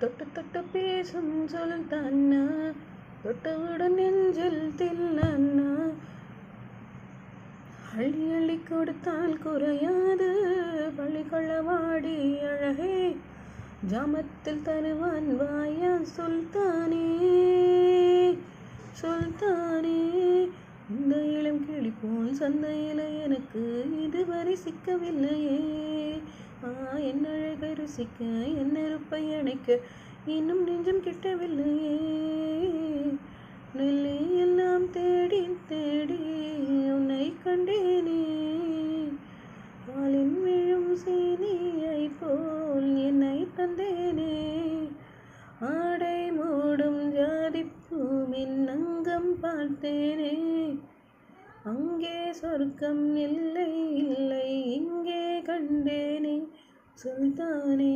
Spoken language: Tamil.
தொட்டு தொட்டு பேசும் சொல் தன்னா தொட்டவுடன் நெஞ்சில் தில்லன்னா அள்ளி அள்ளி கொடுத்தால் குறையாது பள்ளிக்கொள்ள வாடி அழகே ஜாமத்தில் தருவான் வாயா சுல்தானே சுல்தானே. இந்த இளம் கிளி போல் சந்தையில் எனக்கு இதுவரை சிக்கவில்லையே. என் அழகை ருசிக்க என் நெருப்பை அணைக்க இன்னும் நெஞ்சம் கிட்டவில்லையே. நெல்லை எல்லாம் தேடி தேடி உன்னை கண்டேனே. பாலின் விழும் சீனியை போல் என்னை தந்தேனே. ஆடை மூடும் ஜாதிப்பூவின் அங்கம் பார்த்தேனே. அங்கே சொர்க்கம் இல்லை இல்லை இங்கே கண்டேனே சுல்தானே.